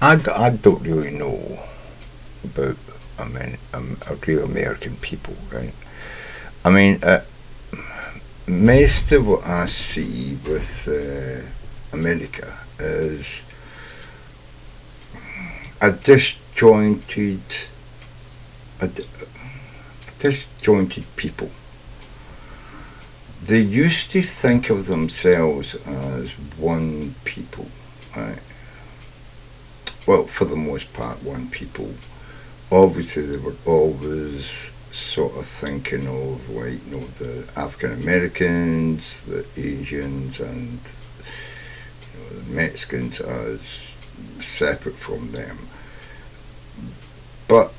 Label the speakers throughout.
Speaker 1: I don't really know about real American people, right? I mean, most of what I see with America is a disjointed, a, d- a disjointed people. They used to think of themselves as one people, right? Well, for the most part, one people. Obviously, they were always sort of thinking of, like, the African Americans, the Asians, and the Mexicans as separate from them. But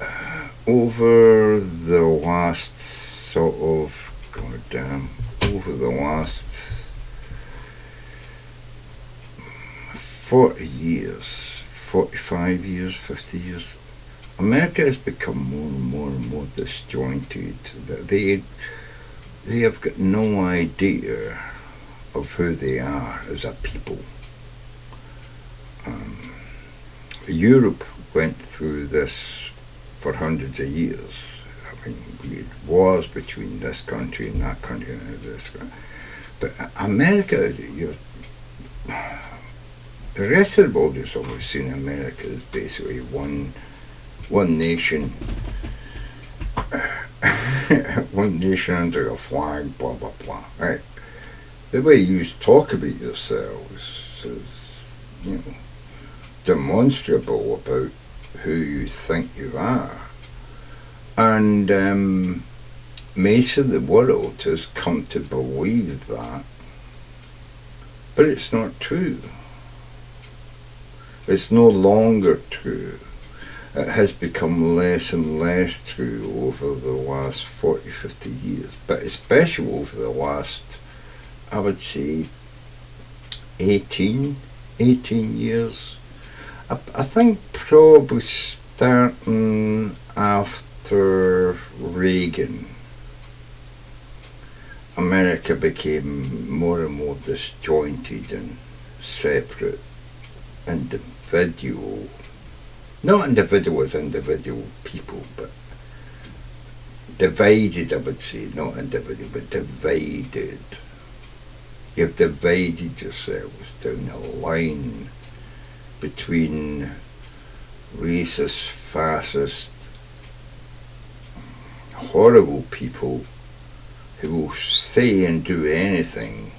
Speaker 1: over the last sort of, god damn, over the last 40 years, 45 years, 50 years, America has become more and more and more disjointed. They have got no idea of who they are as a people. Um, Europe went through this for hundreds of years. I mean, we had wars between this country and that country and this. But America, the rest of the world has always seen America as basically one nation, one nation under a flag, blah blah blah. Right? The way you talk about yourselves is, demonstrable about who you think you are, and most of the world has come to believe that, but it's not true. It's no longer true. It has become less and less true over the last 40, 50 years, but especially over the last, I would say, 18 years. I think probably starting after Reagan, America became more and more disjointed and separate, individual, not individual as individual people, but divided, I would say, not individual, but divided. You've divided yourselves down a line between racist, fascist, horrible people who will say and do anything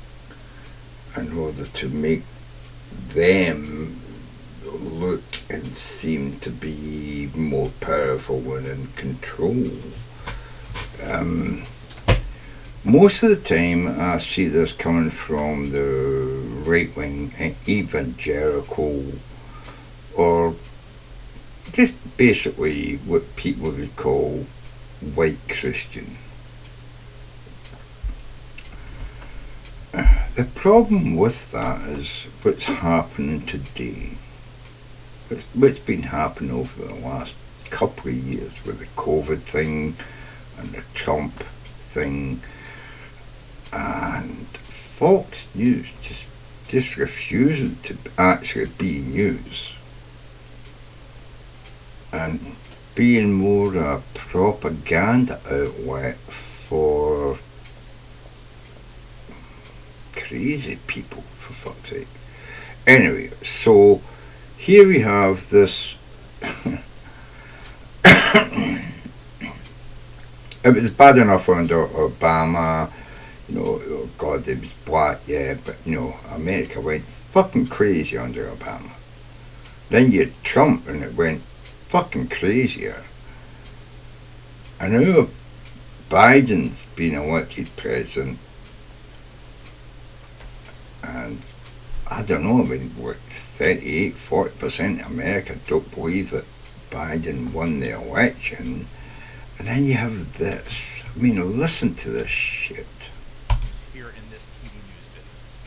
Speaker 1: in order to make them look and seem to be more powerful and in control. Most of the time, I see this coming from the right wing evangelical, or just basically what people would call white Christian. The problem with that is what's happening today, what's been happening over the last couple of years with the COVID thing and the Trump thing, and Fox News just refusing to actually be news and being more a propaganda outlet for crazy people, for fuck's sake. Anyway, so here we have this. It was bad enough under Obama, oh God, it was black, yeah, but America went fucking crazy under Obama. Then you had Trump and it went fucking crazier. And now Biden's been elected president, and I don't know, I mean, what, 38, 40% of America don't believe that Biden won the election. And then you have this. I mean, listen to this shit.
Speaker 2: Here in this TV news business,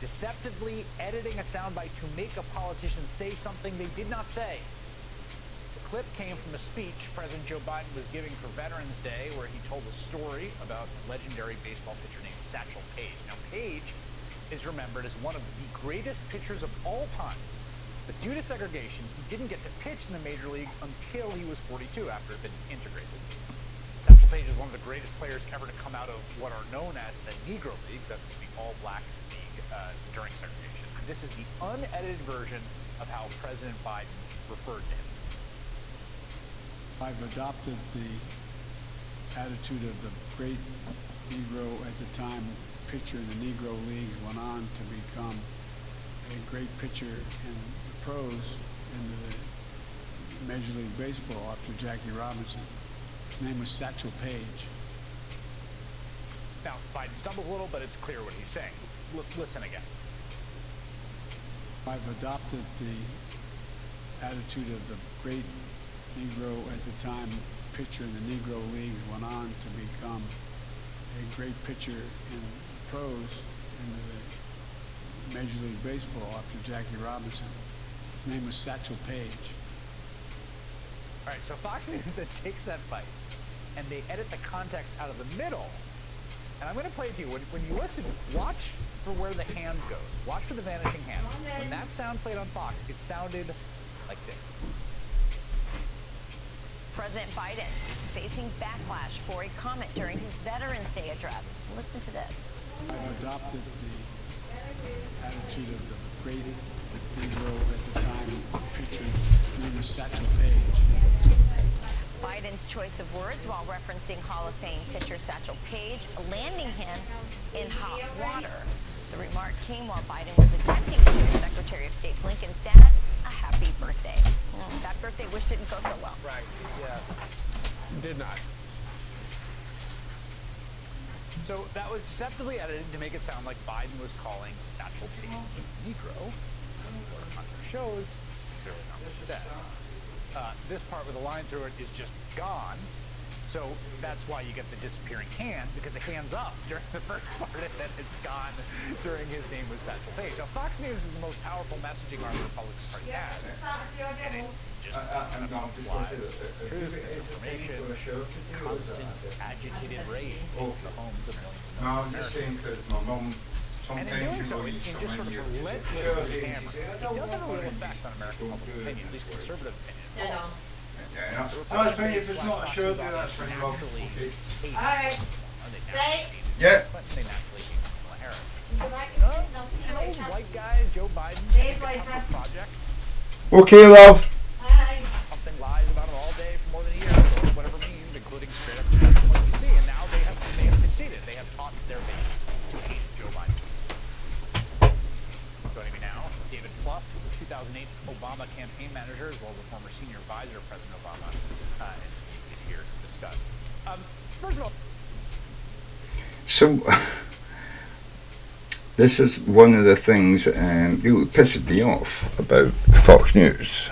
Speaker 2: deceptively editing a soundbite to make a politician say something they did not say. The clip came from a speech President Joe Biden was giving for Veterans Day, where he told a story about a legendary baseball pitcher named Satchel Paige. Now, Paige is remembered as one of the greatest pitchers of all time. But due to segregation, he didn't get to pitch in the major leagues until he was 42 after it had been integrated. Satchel Paige is one of the greatest players ever to come out of what are known as the Negro Leagues. That's the all-black league during segregation. And this is the unedited version of how President Biden referred to him.
Speaker 3: I've adopted the attitude of the great Negro at the time pitcher in the Negro Leagues, went on to become a great pitcher in the pros in the Major League Baseball after Jackie Robinson. His name was Satchel Paige.
Speaker 2: Now, Biden stumbled a little, but it's clear what he's saying. Listen again.
Speaker 3: I've adopted the attitude of the great Negro at the time pitcher in the Negro Leagues, went on to become a great pitcher in pros in the Major League Baseball after Jackie Robinson. His name was Satchel Paige.
Speaker 2: All right, so Fox News then takes that bite, and they edit the context out of the middle. And I'm going to play it to you. When you listen, watch for where the hand goes. Watch for the vanishing hand. When that sound played on Fox, it sounded like this.
Speaker 4: President Biden facing backlash for a comment during his Veterans Day address. Listen to this.
Speaker 3: I've adopted the attitude of the great Negro at the time pitcher. His name was Satchel Paige.
Speaker 4: Biden's choice of words while referencing Hall of Fame pitcher Satchel Paige, landing him in hot water. The remark came while Biden was attempting to wish Secretary of State Blinken's dad a happy birthday. That birthday wish didn't go so well.
Speaker 2: Right, yeah.
Speaker 5: Did not.
Speaker 2: So that was deceptively edited to make it sound like Biden was calling Satchel Paige a Negro. Or on their shows, clearly not what he said. This part with a line through it is just gone. So that's why you get the disappearing hand, because the hand's up during the first part and then it's gone during his name was Satchel Paige. Now, Fox News is the most powerful messaging arm the Republican Party has. And it just lies, truth, misinformation, constant agitated rage in the homes of millions of Americans. And in doing so, in just sort of relentless hammer, it does have a real effect on American public opinion, at least conservative opinion.
Speaker 1: No, it's funny if it's not a show, then that's when you're off.
Speaker 6: Alright.
Speaker 1: Yeah.
Speaker 2: They naturally hate Kamala Harris. An old white guy, Joe Biden, project.
Speaker 1: Okay, love.
Speaker 2: Something lies about it all day for more than a year, or whatever means, including straight up deception like you see. And now they have succeeded. They have taught their base to hate Joe Biden. Joining me now, David Plouffe, the 2008 Obama campaign manager, as well as a former senior advisor of President Obama, and is here to discuss. First of all,
Speaker 1: So, this is one of the things that pisses me off about Fox News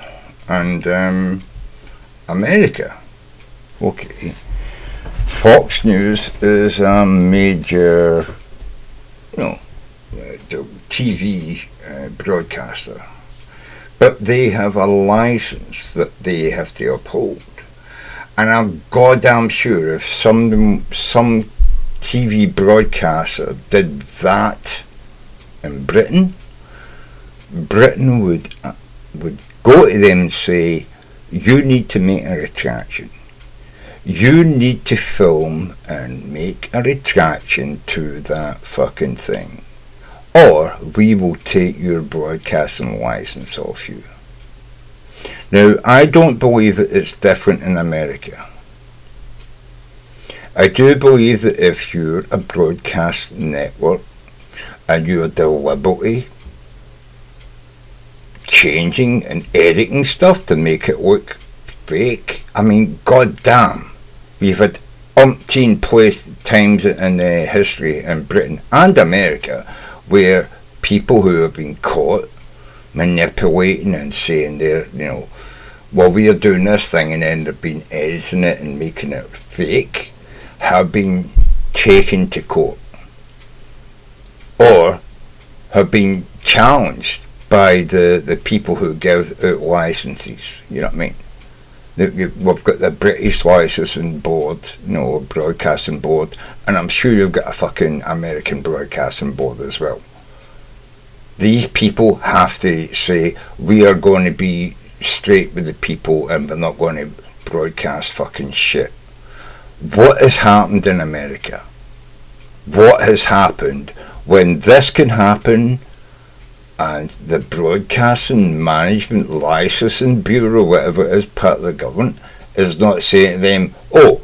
Speaker 1: and America. Okay, Fox News is a major, TV broadcaster, but they have a license that they have to uphold. And I'm goddamn sure if some TV broadcaster did that in Britain, Britain would go to them and say, you need to make a retraction. You need to film and make a retraction to that fucking thing, or we will take your broadcasting license off you. Now, I don't believe that it's different in America. I do believe that if you're a broadcast network and you're deliberately changing and editing stuff to make it look fake, I mean, goddamn, we've had umpteen times in history in Britain and America where people who have been caught manipulating and saying well, we are doing this thing, and then they've been editing it and making it fake, have been taken to court or have been challenged by the people who give out licenses. You know what I mean? We've got the British licensing board, broadcasting board, and I'm sure you've got a fucking American broadcasting board as well. These people have to say, we are going to be straight with the people and we're not going to broadcast fucking shit. What has happened in America? What has happened when this can happen and the Broadcasting Management Licensing Bureau, whatever it is, part of the government, is not saying to them, oh,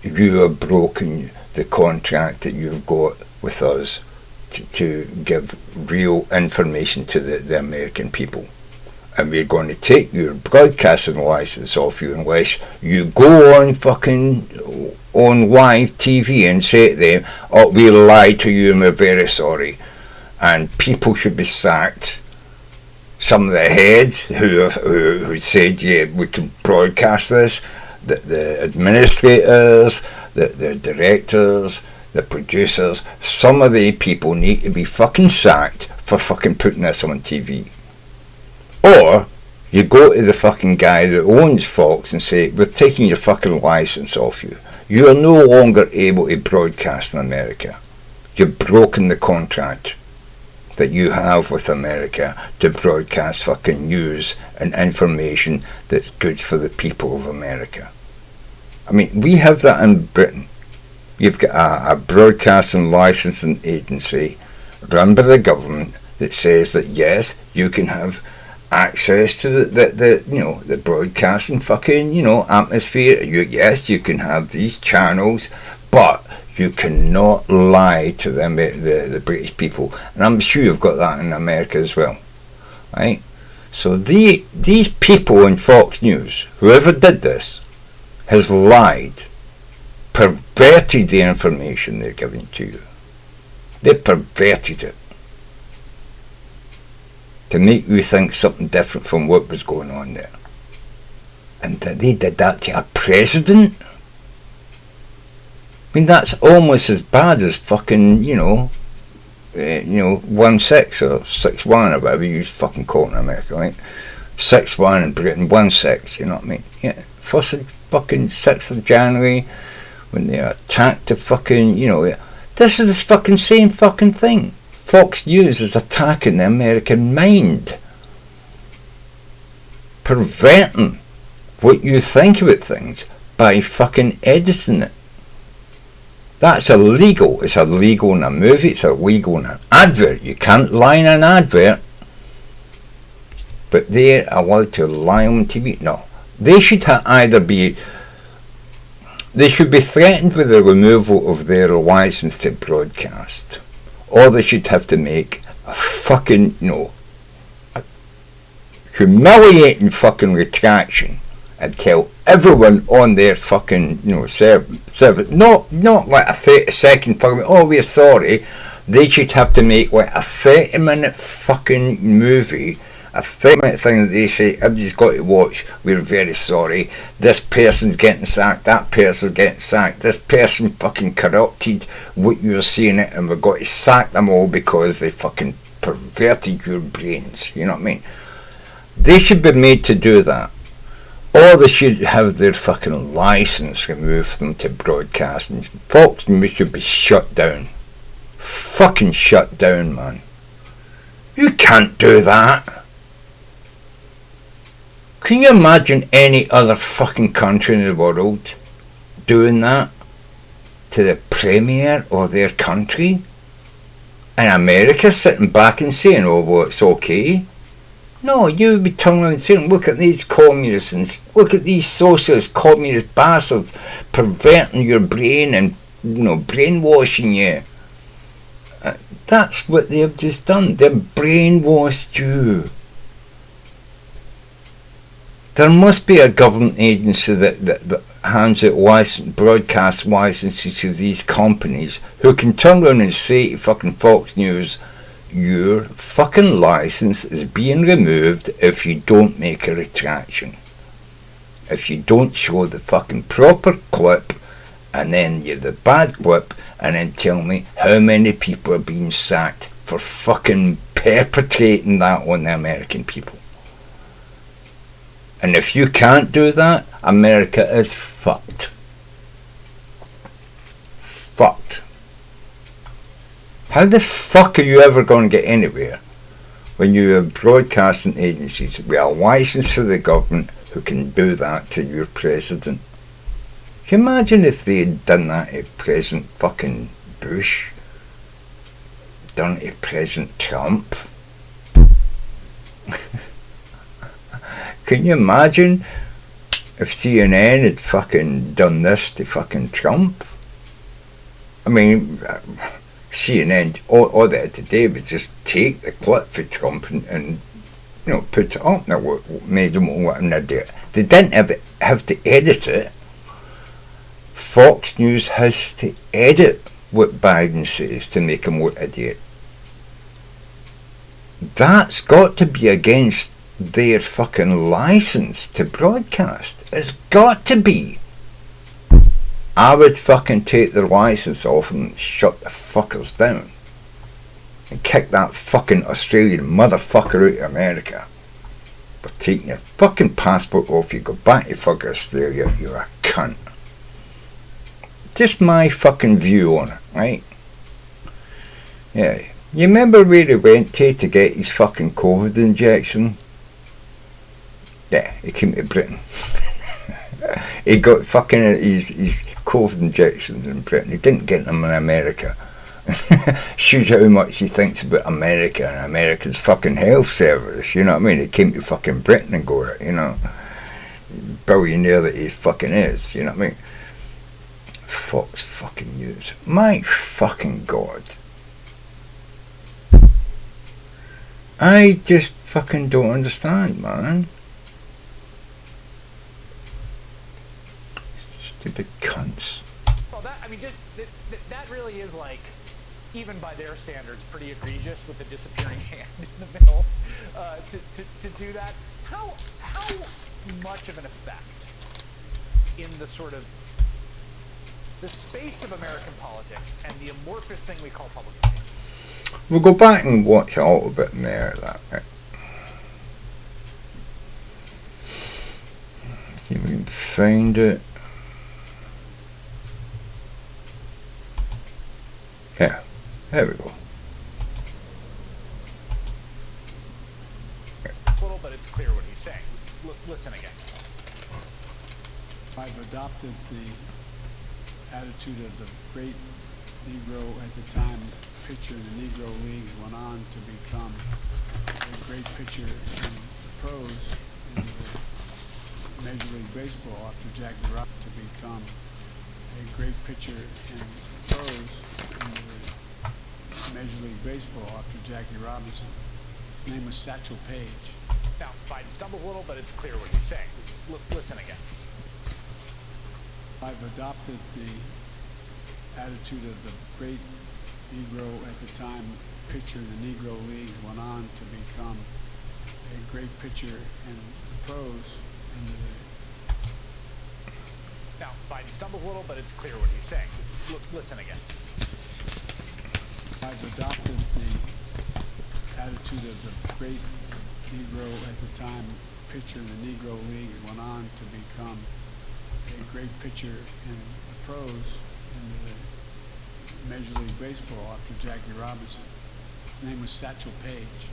Speaker 1: you have broken the contract that you've got with us to give real information to the American people. And we're going to take your broadcasting license off you unless you go on fucking on live TV and say to them, oh, we lied to you and we're very sorry. And people should be sacked. Some of the heads who said, yeah, we can broadcast this, the administrators, the directors, the producers, some of the people need to be fucking sacked for fucking putting this on TV. Or you go to the fucking guy that owns Fox and say, we're taking your fucking license off you. You are no longer able to broadcast in America. You've broken the contract that you have with America to broadcast fucking news and information that's good for the people of America. I mean, we have that in Britain. You've got a broadcasting licensing agency run by the government that says that yes, you can have access to the broadcasting fucking atmosphere. Yes, you can have these channels, but you cannot lie to them, the British people. And I'm sure you've got that in America as well, right? So these people in Fox News, whoever did this, has lied, perverted the information they're giving to you. They perverted it to make you think something different from what was going on there. And they did that to a president? I mean, that's almost as bad as fucking, 1-6 or 6-1 or whatever you fucking call it in America, right? 6-1 in Britain, 1-6, you know what I mean? Yeah, 6th of January, when they attacked the fucking, this is the fucking same fucking thing. Fox News is attacking the American mind, perverting what you think about things by fucking editing it. That's illegal. It's illegal in a movie, it's illegal in an advert. You can't lie in an advert, but they're allowed to lie on TV. No, they should they should be threatened with the removal of their license to broadcast, or they should have to make a fucking a humiliating fucking retraction and tell everyone on their fucking service, not like a 30-second fucking, oh, we're sorry. They should have to make like a 30-minute fucking movie, a 30-minute thing that they say everybody's got to watch. We're very sorry, this person's getting sacked, that person's getting sacked, this person fucking corrupted what you're seeing it, and we've got to sack them all because they fucking perverted your brains. You know what I mean? They should be made to do that. Or they should have their fucking license removed for them to broadcast. And Fox News should be shut down. Fucking shut down, man. You can't do that. Can you imagine any other fucking country in the world doing that to the premier of their country? And America sitting back and saying, oh, well, it's okay. No, you would be turning around and saying, look at these communists and look at these socialist communist bastards perverting your brain and brainwashing you. That's what they've just done. They've brainwashed you. There must be a government agency that hands out broadcast licenses to these companies who can turn around and say to fucking Fox News, your fucking license is being removed if you don't make a retraction. If you don't show the fucking proper clip, and then you're the bad clip, and then tell me how many people are being sacked for fucking perpetrating that on the American people. And if you can't do that, America is fucked. Fucked. How the fuck are you ever going to get anywhere when you have broadcasting agencies with a license for the government who can do that to your president. Can you imagine if they had done that to President fucking Bush? Done it to President Trump? Can you imagine if CNN had fucking done this to fucking Trump? I mean, CNN, all they had to do was just take the clip for Trump and put it up. Now, what made them what an idiot. They didn't have to edit it. Fox News has to edit what Biden says to make him look idiot. That's got to be against their fucking license to broadcast. It's got to be. I would fucking take their license off and shut the fuckers down. And kick that fucking Australian motherfucker out of America. But taking your fucking passport off, you go back to fucking Australia, you're a cunt. Just my fucking view on it, right? Yeah. You remember where he went to get his fucking COVID injection? Yeah, he came to Britain. He got fucking his COVID injections in Britain. He didn't get them in America. Shows how much he thinks about America and America's fucking health service. You know what I mean? He came to fucking Britain and got it, you know. Billionaire that he fucking is, you know what I mean? Fox fucking News. My fucking God. I just fucking don't understand, man. Stupid cunts.
Speaker 2: Well, that really is like, even by their standards, pretty egregious with the disappearing hand in the middle. To do that, how much of an effect in the sort of the space of American politics and the amorphous thing we call public opinion?
Speaker 1: We'll go back and watch a little bit more of that. Right? See if we can find it. Yeah, there we go.
Speaker 2: Little, but it's clear what he's saying. Listen again.
Speaker 3: I've adopted the attitude of the great Negro at the time pitcher in the Negro Leagues went on to become a great pitcher in the pros in the Major League Baseball after Jackie Robinson to become a great pitcher in the pros in the Major League Baseball after Jackie Robinson. His name was Satchel Paige.
Speaker 2: Now, Biden stumbled a little, but it's clear what he's saying. Listen again.
Speaker 3: I've adopted the attitude of the great Negro at the time pitcher in the Negro Leagues went on to become a great pitcher in the pros in the...
Speaker 2: Now, Biden stumbled a little, but it's clear what he's saying. Listen again.
Speaker 3: I've adopted the attitude of the great Negro at the time pitcher in the Negro Leagues went on to become a great pitcher in the pros in the Major League Baseball after Jackie Robinson. His name was Satchel Paige.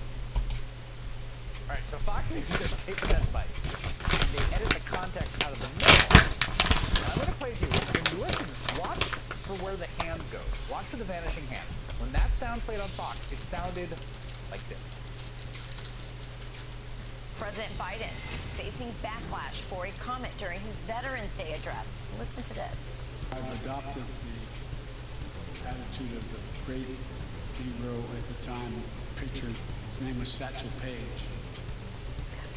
Speaker 2: All right, so Fox News just takes that bite, and they edit the context out of the middle. Now, I'm going to play it to you. When you listen, watch for where the hand goes. Watch for the vanishing hand. When that sound played on Fox, it sounded like this.
Speaker 4: President Biden facing backlash for a comment during his Veterans Day address. Listen to this.
Speaker 3: I've adopted the attitude of the great Negro at the time pitcher. His name was Satchel Paige.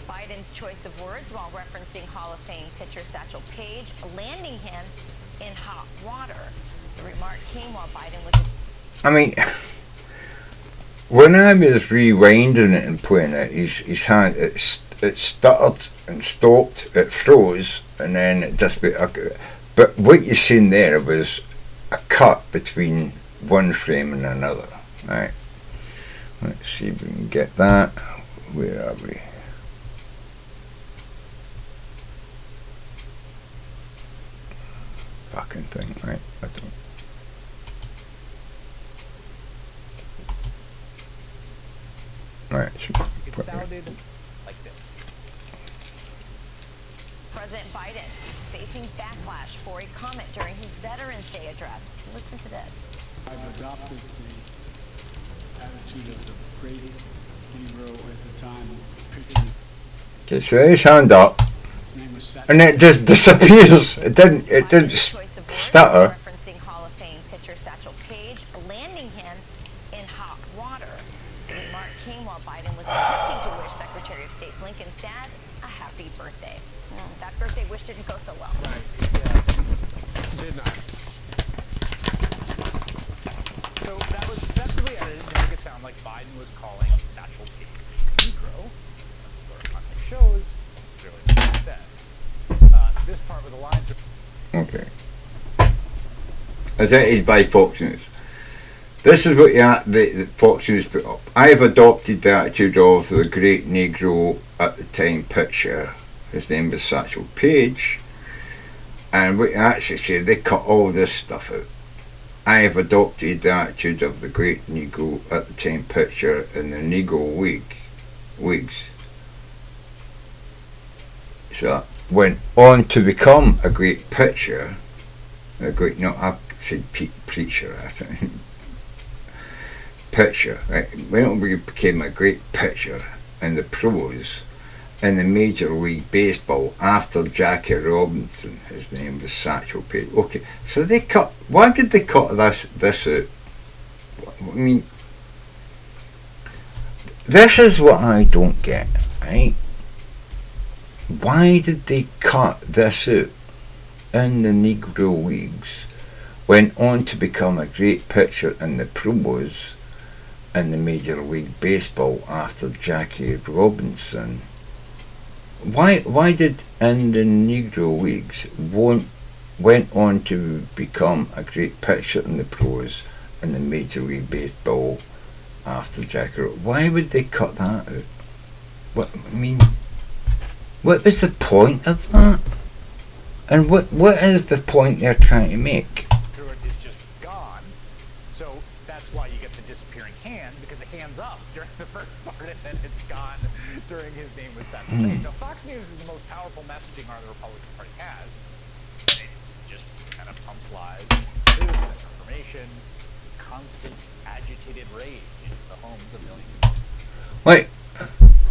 Speaker 4: Biden's choice of words while referencing Hall of Fame pitcher Satchel Paige, landing him in hot water. The remark came while Biden was...
Speaker 1: I mean, when I was rewinding it and playing it, his hand, it stuttered and stopped, it froze, and then it just... But what you seen there was a cut between one frame and another. Right. Let's see if we can get that. Where are we? Fucking thing, right? I don't. Right.
Speaker 2: sounded like this.
Speaker 4: President Biden facing backlash for a comment during his Veterans Day address. Listen to this.
Speaker 3: I've adopted the attitude of the great Negro at the time, pictured.
Speaker 1: Okay, so his hand up,
Speaker 3: His name was Sat-
Speaker 1: and it just disappears. It didn't
Speaker 4: Biden's choice of words
Speaker 1: stutter.
Speaker 4: referencing Hall of Fame pitcher Satchel Paige, landing him in hot water. The remark came while Biden was attempting to wish Secretary of State Blinken's dad a happy birthday. That birthday wish didn't go so well.
Speaker 3: Did not.
Speaker 2: So that was deceptively edited to make it sound like Biden was calling Satchel Paige a Negro. Or context shows, clearly what he said. This part where the lines are
Speaker 1: Okay. As edited by Fox News. This is what the Fox News put up. I have adopted the attitude of the great Negro at the time picture. His name was Satchel Paige. And what you actually say, they cut all this stuff out. I have adopted the attitude of the great Negro at the time picture in the Negro Wigs. So went on to become a great pitcher, I said preacher, I think. Pitcher, right? Went on to became a great pitcher in the pros in the Major League Baseball after Jackie Robinson. His name was Satchel Paige. Okay, so they cut. Why did they cut this out? I mean, this is what I don't get, right? Why did they cut this out? In the Negro Leagues, went on to become a great pitcher in the pros in the Major League Baseball after Jackie Robinson. Why did in the Negro Leagues went on to become a great pitcher in the pros in the Major League Baseball after Jackie Robinson? Why would they cut that out? What was the point of that? And what is the point they're trying to make?
Speaker 2: through it is just gone. So that's why you get the disappearing hand, because the hand's up during the first part and then it's gone during his name was Satchel Paige. Now Fox News is the most powerful messaging arm the Republican Party has. It just kind of pumps lies, news, misinformation, constant agitated rage into the homes of millions.
Speaker 1: Like,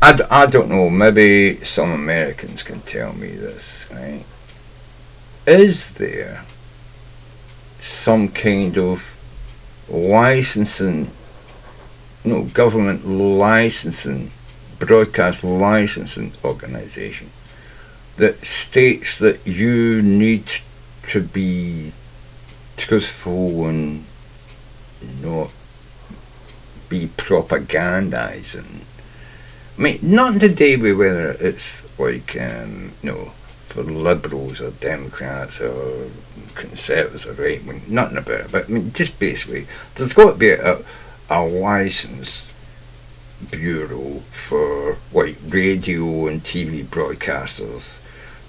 Speaker 1: I don't know, maybe some Americans can tell me this, right? Is there some kind of licensing, government licensing, broadcast licensing organisation that states that you need to be truthful and not be propagandising? I mean, not today whether it's like, for liberals or Democrats or conservatives or right wing, nothing about it, but I mean, just basically, there's got to be a license bureau for like radio and TV broadcasters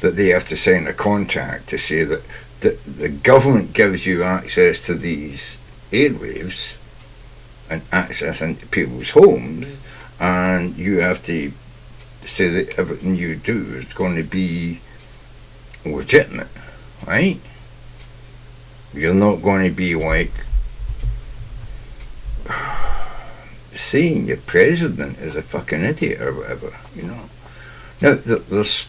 Speaker 1: that they have to sign a contract to say that the government gives you access to these airwaves and access into people's homes, and you have to say that everything you do is going to be legitimate, right? You're not going to be like saying your president is a fucking idiot or whatever, Now, there's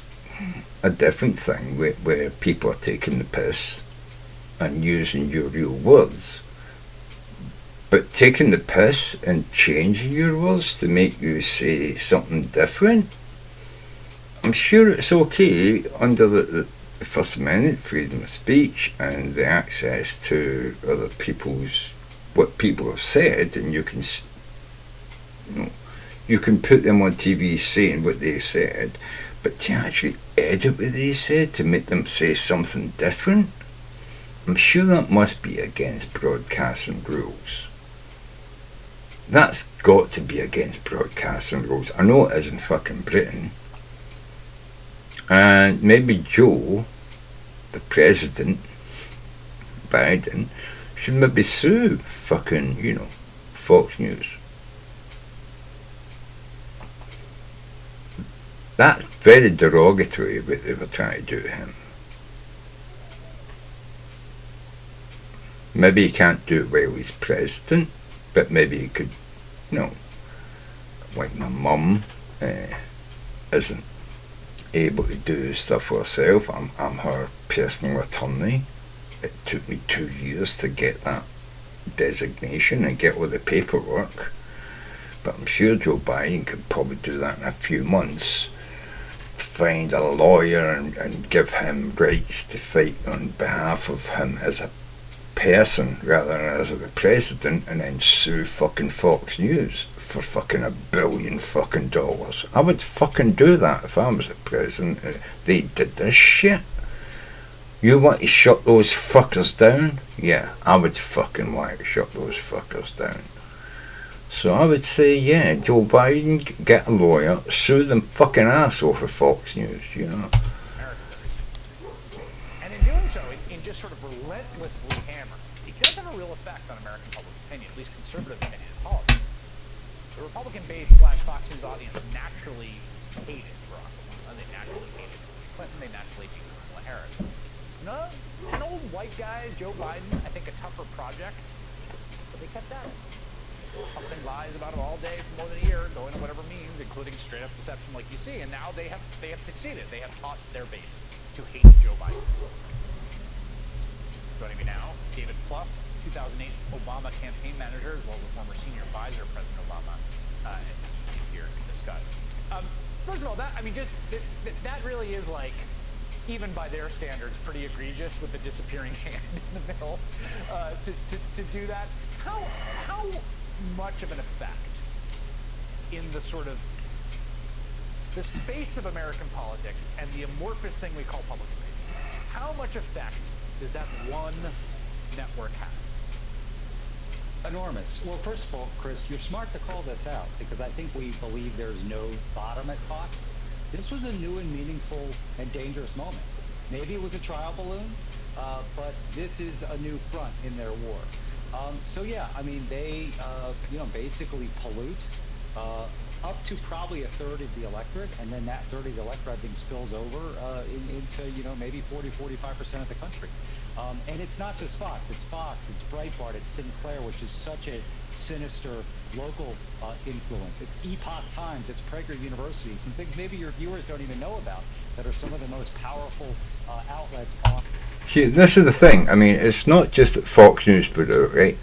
Speaker 1: a different thing where people are taking the piss and using your real words. But taking the piss and changing your words to make you say something different, I'm sure it's okay under the First Amendment, freedom of speech, and the access to other people's, what people have said, and you can put them on TV saying what they said, but to actually edit what they said to make them say something different, I'm sure that must be against broadcasting rules. That's got to be against broadcasting rules. I know it is in fucking Britain. And maybe Joe, the president, Biden, should maybe sue fucking, Fox News. That's very derogatory what they were trying to do to him. Maybe he can't do it while he's president, but maybe he could, you know, like my mum isn't able to do stuff herself. I'm her personal attorney. It took me 2 years to get that designation and get all the paperwork. But I'm sure Joe Biden could probably do that in a few months. Find a lawyer and give him rights to fight on behalf of him as a person rather than as the president, and then sue fucking Fox News for fucking $1 billion fucking dollars. I would fucking do that if I was the president. They did this shit. You want to shut those fuckers down? Yeah, I would fucking want to shut those fuckers down. So I would say, yeah, Joe Biden, get a lawyer, sue them fucking asshole for Fox News, you know.
Speaker 2: And in doing so, in just sort of relentlessly hammering, it does have a real effect on American public opinion, at least conservative opinion in politics. The Republican base / Fox News audience naturally hated Barack Obama. They naturally hated Hillary Clinton. They naturally hated Kamala Harris. No, an old white guy, Joe Biden, I think a tougher project, but they kept at it. Pumping lies about it all day for more than a year, going to whatever means, including straight up deception like you see, and now they have succeeded. They have taught their base to hate Joe Biden. Joining me now, David Plouffe, 2008 Obama campaign manager, as well as a former senior advisor of President Obama. He's here to discuss. First of all, that really is, like, even by their standards, pretty egregious with the disappearing hand in the middle to do that. How much of an effect in the sort of the space of American politics and the amorphous thing we call public opinion, how much effect does that one network have?
Speaker 5: Enormous. Well, first of all, Chris, you're smart to call this out because I think we believe there's no bottom at Fox. This was a new and meaningful and dangerous moment. Maybe it was a trial balloon, but this is a new front in their war. So yeah, I mean, they, basically pollute up to probably a third of the electorate, and then that third of the electorate, I think, spills over into, maybe 40-45% of the country. And it's not just Fox, it's Breitbart, it's Sinclair, which is such a sinister local influence. It's Epoch Times, it's Prager University, some things maybe your viewers don't even know about that are some of the most powerful outlets on.
Speaker 1: See, this is the thing. I mean, it's not just that Fox News put it out, right?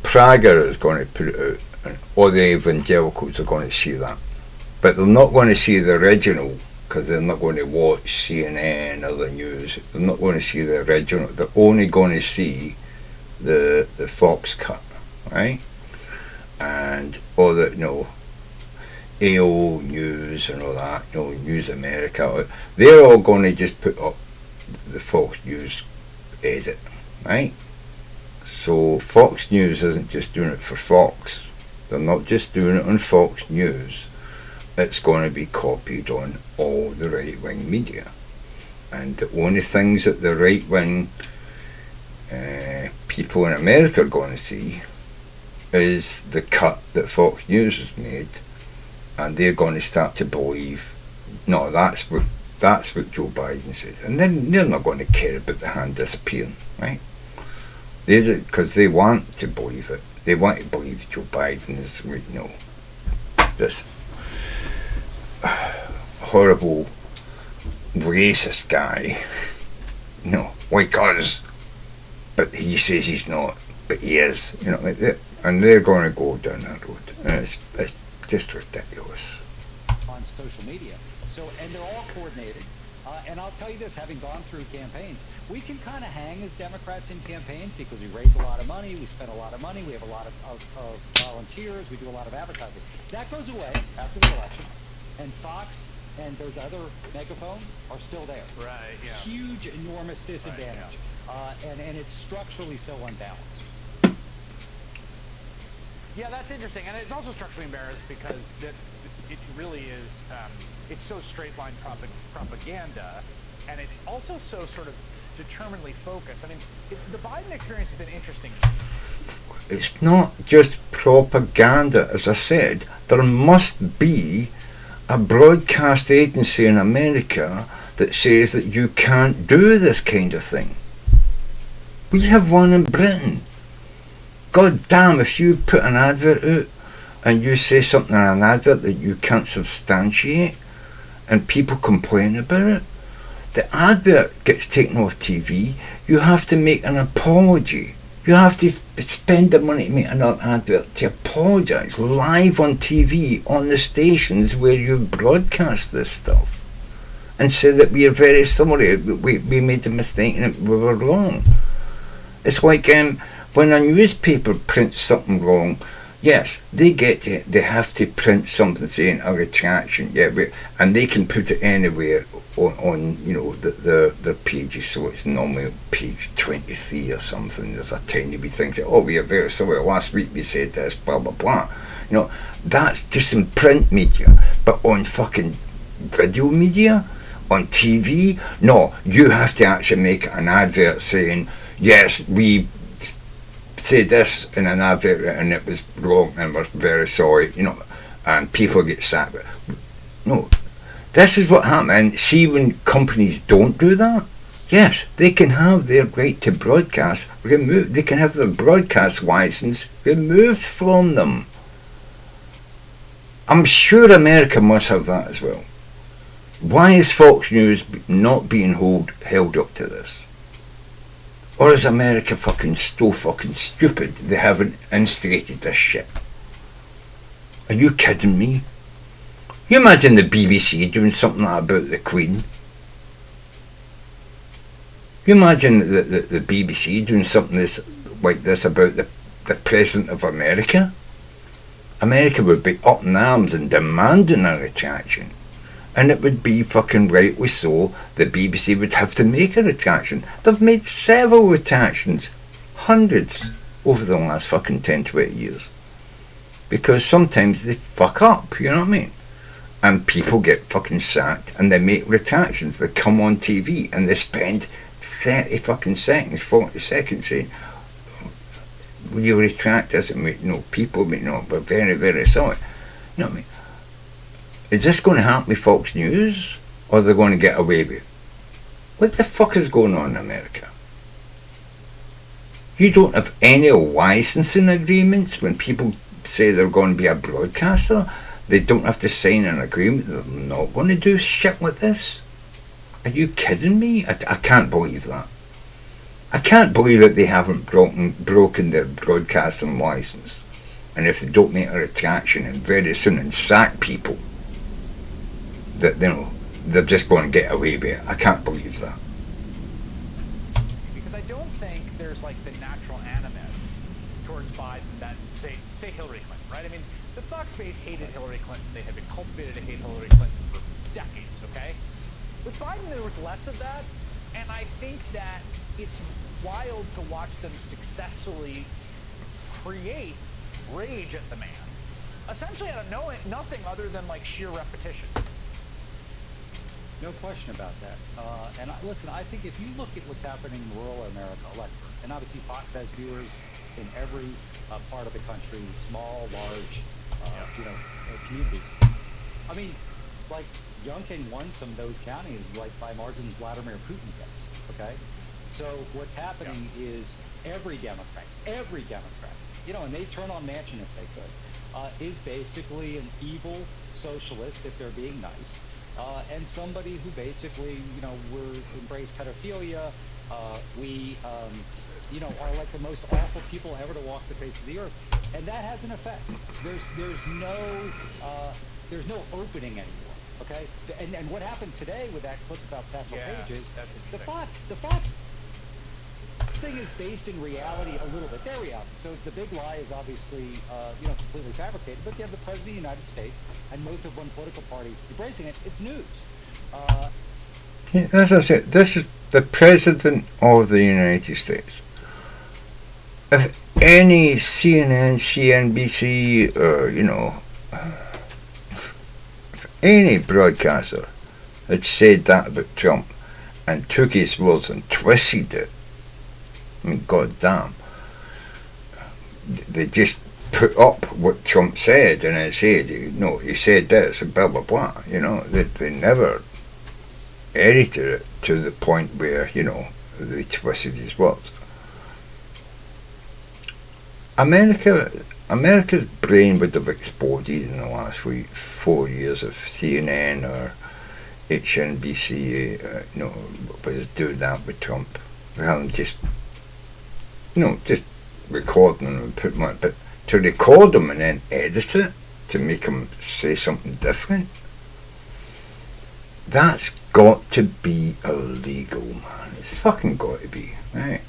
Speaker 1: Prager is going to put it out, or the evangelicals are going to see that. But they're not going to see the original, because they're not going to watch CNN or the news. They're not going to see the original. They're only going to see the Fox cut, right? And all the, AO News and all that, News America. They're all going to just put up the Fox News edit, right? So Fox News isn't just doing it for Fox. They're not just doing it on Fox News. It's going to be copied on all the right-wing media. And the only things that the right-wing people in America are going to see is the cut that Fox News has made, and they're going to start to believe, no, that's what Joe Biden says, and then they're not going to care about the hand disappearing, right? Because they want to believe it. They want to believe Joe Biden is, this horrible racist guy, like us, but he says he's not, but he is, and they're going to go down that road, and it's just ridiculous.
Speaker 5: On social media. So, and they're all coordinated. And I'll tell you this, having gone through campaigns, we can kind of hang as Democrats in campaigns because we raise a lot of money, we spend a lot of money, we have a lot of volunteers, we do a lot of advertising. That goes away after the election, and Fox and those other megaphones are still there.
Speaker 2: Right, yeah.
Speaker 5: Huge, enormous disadvantage.
Speaker 2: Right, yeah.
Speaker 5: And it's structurally so unbalanced.
Speaker 2: Yeah, that's interesting, and it's also structurally embarrassed because it really is, it's so straight-line propaganda, and it's also so sort of determinedly focused. I mean, the Biden experience has been interesting.
Speaker 1: It's not just propaganda. As I said, there must be a broadcast agency in America that says that you can't do this kind of thing. We have one in Britain. God damn, if you put an advert out and you say something in an advert that you can't substantiate and people complain about it, the advert gets taken off TV, you have to make an apology. You have to spend the money to make another advert to apologise live on TV on the stations where you broadcast this stuff and say that we are very sorry, we made a mistake and we were wrong. It's like when a newspaper prints something wrong, yes, they have to print something saying a retraction, and they can put it anywhere on their pages, so it's normally page 23 or something. There's a tiny wee thing saying, oh, we are very sorry, last week we said this, blah blah blah. That's just in print media, but on fucking video media, on TV, no, you have to actually make an advert saying, yes, we say this in an advert and it was wrong and we're very sorry, and people get sacked. No, this is what happens. And see, when companies don't do that, yes, they can have their right to broadcast removed. They can have their broadcast license removed from them. I'm sure America must have that as well. Why is Fox News not being held up to this? Or is America so fucking stupid they haven't instigated this shit? Are you kidding me? You imagine the BBC doing something like about the Queen? You imagine the BBC doing something like this about the President of America? America would be up in arms and demanding a retraction. And it would be fucking rightly so. The BBC would have to make a retraction. They've made several retractions, hundreds, over the last fucking 10-20 years. Because sometimes they fuck up, you know what I mean? And people get fucking sacked and they make retractions. They come on TV and they spend 30 fucking seconds, 40 seconds saying, will you retract this? And people may not, but very, very sorry. You know what I mean? Is this going to happen with Fox News, or are they going to get away with it? What the fuck is going on in America? You don't have any licensing agreements when people say they're going to be a broadcaster. They don't have to sign an agreement. They're not going to do shit like this. Are you kidding me? I can't believe that. I can't believe that they haven't broken their broadcasting license. And if they don't make a retraction and very soon and sack people, that they're just going to get away with it. I can't believe that.
Speaker 2: Because I don't think there's like the natural animus towards Biden that say Hillary Clinton, right? I mean, the Fox base hated Hillary Clinton. They had been cultivated to hate Hillary Clinton for decades, okay? With Biden, there was less of that, and I think that it's wild to watch them successfully create rage at the man, essentially out of nothing other than like sheer repetition.
Speaker 5: No question about that. Listen, I think if you look at what's happening in rural America, and obviously Fox has viewers in every part of the country, small, large, communities. I mean, like, Youngkin won some of those counties, like, by margins Vladimir Putin gets, okay? So what's happening is every Democrat, and they turn on Manchin if they could, is basically an evil socialist if they're being nice. And somebody who basically, we're embrace pedophilia. We are like the most awful people ever to walk the face of the earth, and that has an effect. There's no opening anymore. Okay, and what happened today with that clip about Satchel Pages? The Fox thing is based in reality a little bit. Their reality. So the big lie is obviously completely fabricated. But you have the President of the United States and most of one political party embracing it. It's news.
Speaker 1: As I said, this is the President of the United States. If any CNN, CNBC, any broadcaster had said that about Trump and took his words and twisted it, I mean, god damn, they just put up what Trump said and then said, he said this and blah blah blah. They never edited it to the point where they twisted his words. America's brain would have exploded in the last 4 years if CNN or HNBC was doing that with Trump, rather than just recording them and putting them on. But to record them and then edit it to make them say something different, that's got to be illegal, man. It's fucking got to be, right?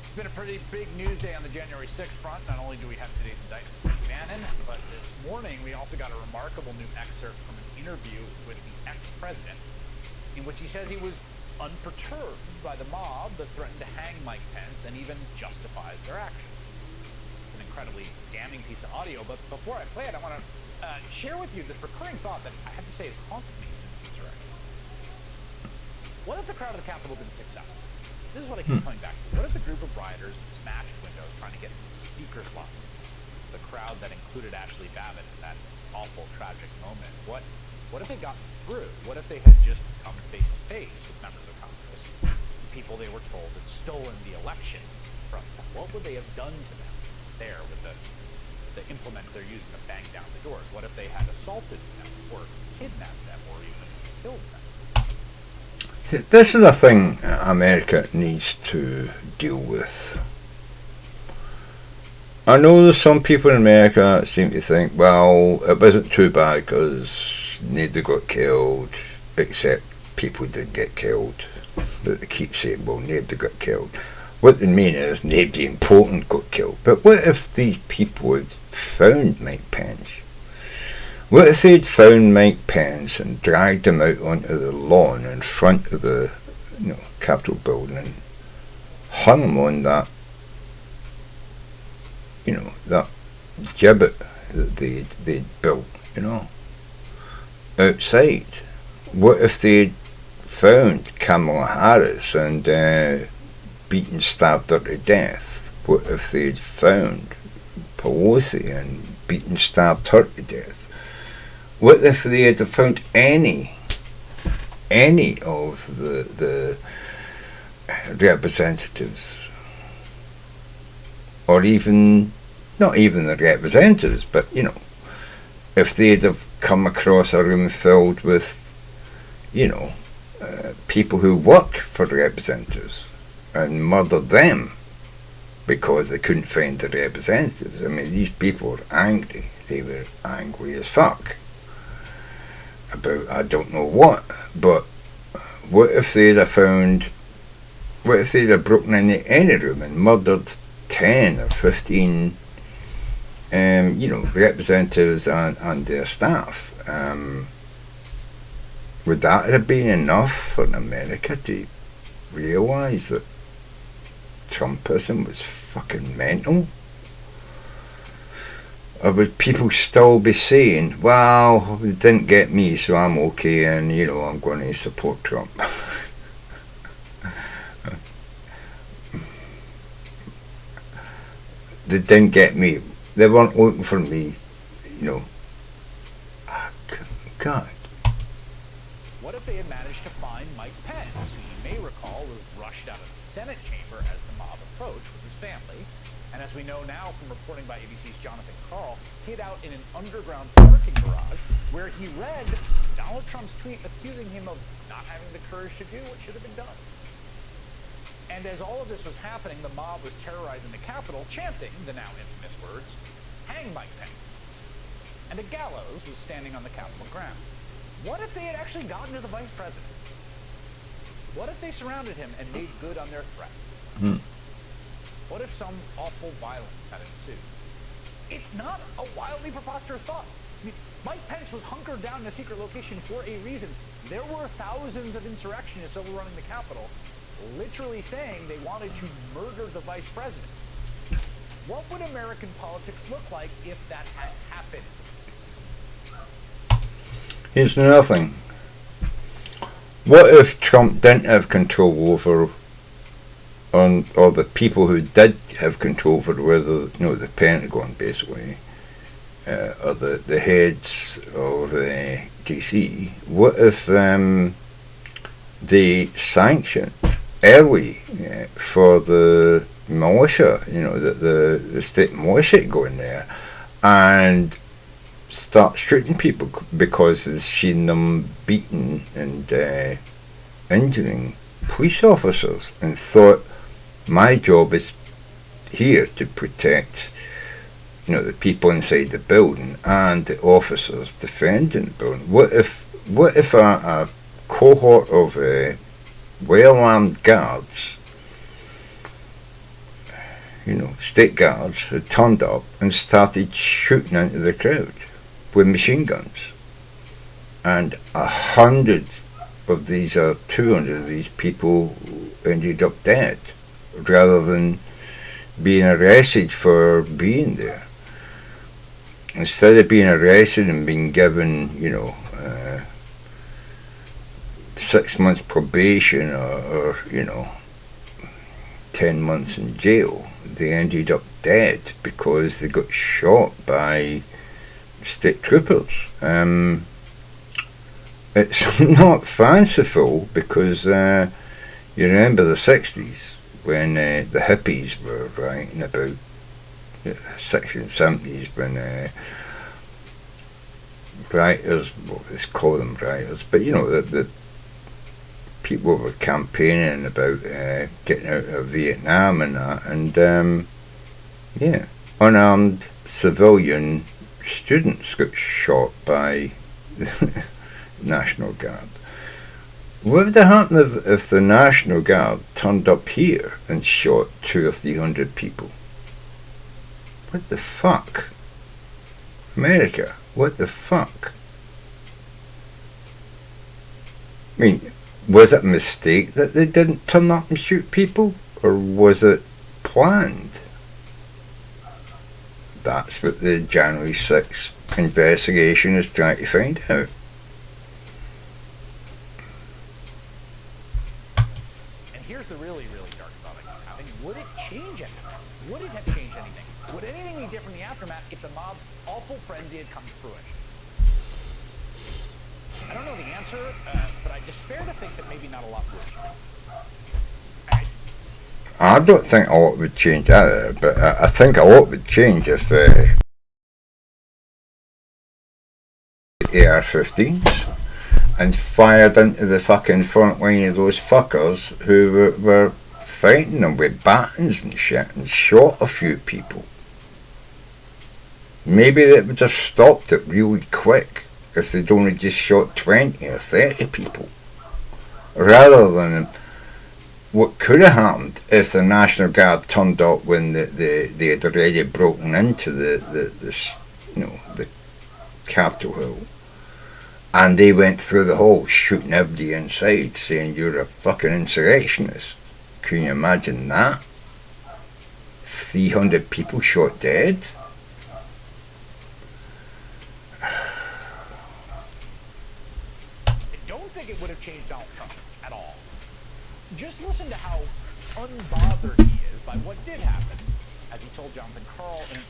Speaker 2: It's been a pretty big news day on the January 6th front. Not only do we have today's indictment of Bannon, but this morning we also got a remarkable new excerpt from an interview with the ex-president in which he says he was unperturbed by the mob that threatened to hang Mike Pence and even justifies their action. It's an incredibly damning piece of audio, but before I play it, I want to share with you this recurring thought that I have to say has haunted me since the insurrection. What if the crowd of the Capitol had been successful? This is what I keep coming back to. What if the group of rioters smashed windows trying to get speakers locked? The crowd that included Ashley Babbitt in that awful, tragic moment. What if they got through? What if they had just come face to face with members of Congress, people they were told had stolen the election from them? What would they have done to them there with the implements they're using to bang down the doors? What if they had assaulted them or kidnapped them or even killed them?
Speaker 1: This is a thing America needs to deal with. I know there's some people in America that seem to think, well, it wasn't too bad because nobody got killed, except people did get killed. But they keep saying, well, nobody got killed. What they mean is nobody important got killed. But what if these people had found Mike Pence? What if they'd found Mike Pence and dragged him out onto the lawn in front of the Capitol building and hung him on that that gibbet that they'd built, outside? What if they'd found Kamala Harris and beaten, stabbed her to death? What if they'd found Pelosi and beaten, stabbed her to death? What if they had found any of the representatives, or even not even the representatives, but if they'd have come across a room filled with people who work for the representatives and murdered them because they couldn't find the representatives? I mean, these people were angry. They were angry as fuck about I don't know what. But what if they'd have broken into any room and murdered 10 or 15 representatives and their staff? Would that have been enough for America to realise that Trumpism was fucking mental? Or would people still be saying, well, they didn't get me, so I'm okay, and I'm going to support Trump? They didn't get me. They weren't looking for me, God.
Speaker 2: What if they had managed to find Mike Pence, who you may recall was rushed out of the Senate chamber as the mob approached with his family? And as we know now from reporting by ABC's Jonathan Karl, hid out in an underground parking garage where he read Donald Trump's tweet accusing him of not having the courage to do what should have been done. And as all of this was happening, the mob was terrorizing the Capitol, chanting the now infamous words, "Hang Mike Pence." And a gallows was standing on the Capitol grounds. What if they had actually gotten to the vice president? What if they surrounded him and made good on their threat? What if some awful violence had ensued? It's not a wildly preposterous thought. I mean, Mike Pence was hunkered down in a secret location for a reason. There were thousands of insurrectionists overrunning the Capitol, literally saying they wanted to murder the vice president. What would American politics look like if that had happened?
Speaker 1: Here's nothing. What if Trump didn't have control over or the people who did have control over whether, the Pentagon basically, or the heads of DC, what if they sanctioned early for the militia, the state militia to go in there and start shooting people because they've seen them beating and injuring police officers, and thought, my job is here to protect the people inside the building and the officers defending the building. What if a cohort of well-armed guards, state guards, had turned up and started shooting into the crowd with machine guns, and 100 of these or 200 of these people ended up dead rather than being arrested for being there? Instead of being arrested and being given 6 months probation or 10 months in jail, they ended up dead because they got shot by state troopers. It's not fanciful because you remember the 60s when the hippies were writing about 60s and 70s when writers, well, let's call them writers, but the people were campaigning about getting out of Vietnam and that, and unarmed civilian students got shot by the National Guard. What would have happened if the National Guard turned up here and shot 200 or 300 people? What the fuck? America, what the fuck? I mean, was it a mistake that they didn't turn up and shoot people? Or was it planned? That's what the January 6th investigation is trying to find out.
Speaker 2: And here's the really, really dark thought I mean, would it change anything? Would it have changed anything? Would anything be different in the aftermath if the mob's awful frenzy had come to fruition? I don't know the answer, but I despair to think that maybe not a lot would.
Speaker 1: I don't think a lot would change either, but I think a lot would change if AR-15s and fired into the fucking front line of those fuckers who were fighting them with batons and shit and shot a few people. Maybe they would have stopped it really quick if they'd only just shot 20 or 30 people, rather than what could have happened if the National Guard turned up when they had already broken into the Capitol Hill, and they went through the hall shooting everybody inside, saying you're a fucking insurrectionist. Can you imagine that? 300 people shot dead.
Speaker 2: It would have changed Donald Trump at all. Just listen to how unbothered he is by what did happen, as he told Jonathan Karl in an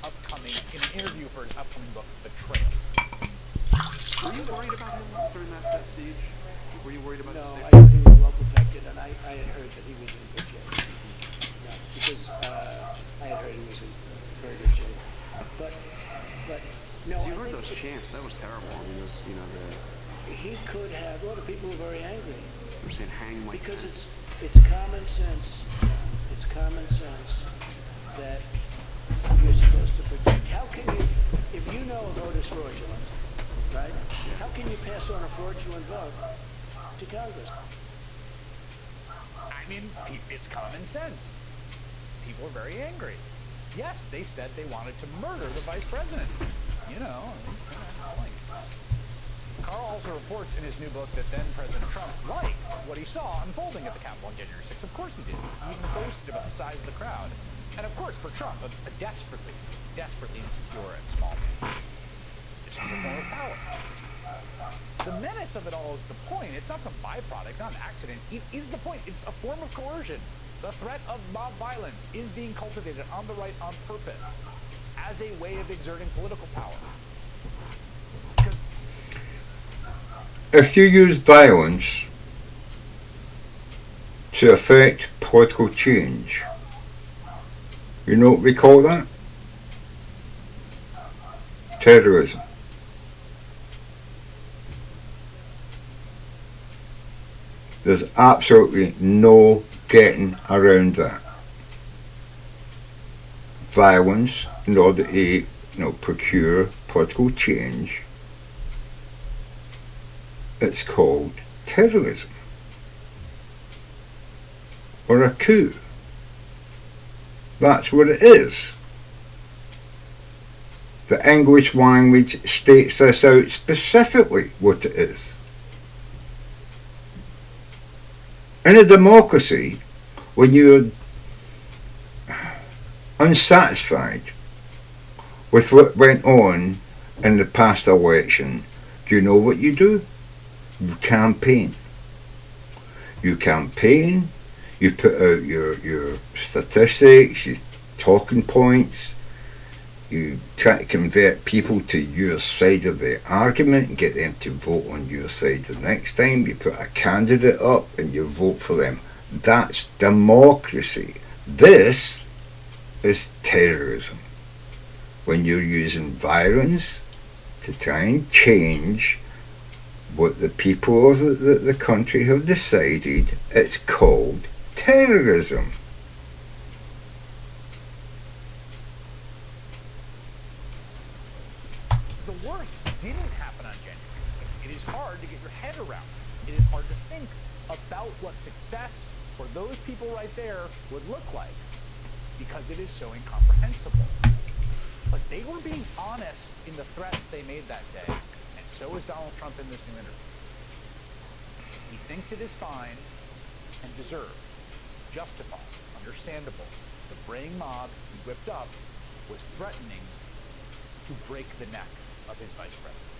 Speaker 2: interview for his upcoming book, Betrayal.
Speaker 6: Were you worried about him during that siege? Were you worried about
Speaker 7: No,
Speaker 6: his
Speaker 7: I think he was well protected, and I had heard that he was in good shape. No, because I had heard he was in very good shape. But no,
Speaker 6: you
Speaker 7: I
Speaker 6: heard
Speaker 7: think
Speaker 6: those chants. That was terrible. I mean, it was,
Speaker 7: he could have. Well, the people were very angry
Speaker 6: they were saying hang like
Speaker 7: because
Speaker 6: that.
Speaker 7: it's common sense. It's common sense that you're supposed to protect. How can you, if you know a vote is fraudulent, right? How can you pass on a fraudulent vote to Congress?
Speaker 2: I mean, it's common sense. People are very angry. Yes, they said they wanted to murder the vice president. Karl also reports in his new book that then President Trump liked what he saw unfolding at the Capitol on January 6th. Of course he did. He even boasted about the size of the crowd. And of course, for Trump, a desperately insecure and small man, this was a form of power. The menace of it all is the point. It's not some byproduct, not an accident. It is the point. It's a form of coercion. The threat of mob violence is being cultivated on the right on purpose as a way of exerting political power.
Speaker 1: If you use violence to affect political change, you know what we call that? Terrorism. There's absolutely no getting around that. Violence in order to, procure political change. It's called terrorism. Or a coup. That's what it is. The English language states this out specifically what it is. In a democracy, when you're unsatisfied with what went on in the past election, do you know what you do? You campaign. You campaign, you put out your statistics, your talking points, you try to convert people to your side of the argument and get them to vote on your side the next time. You put a candidate up and you vote for them. That's democracy. This is terrorism. When you're using violence to try and change what the people of the country have decided, it's called terrorism.
Speaker 2: The worst didn't happen on January 6th. It is hard to get your head around. It is hard to think about what success for those people right there would look like because it is so incomprehensible. But they were being honest in the threats they made that day, and so is Donald Trump in this new interview. He thinks it is fine and deserved, justified, understandable. The braying mob he whipped up was threatening to break the neck of his vice president.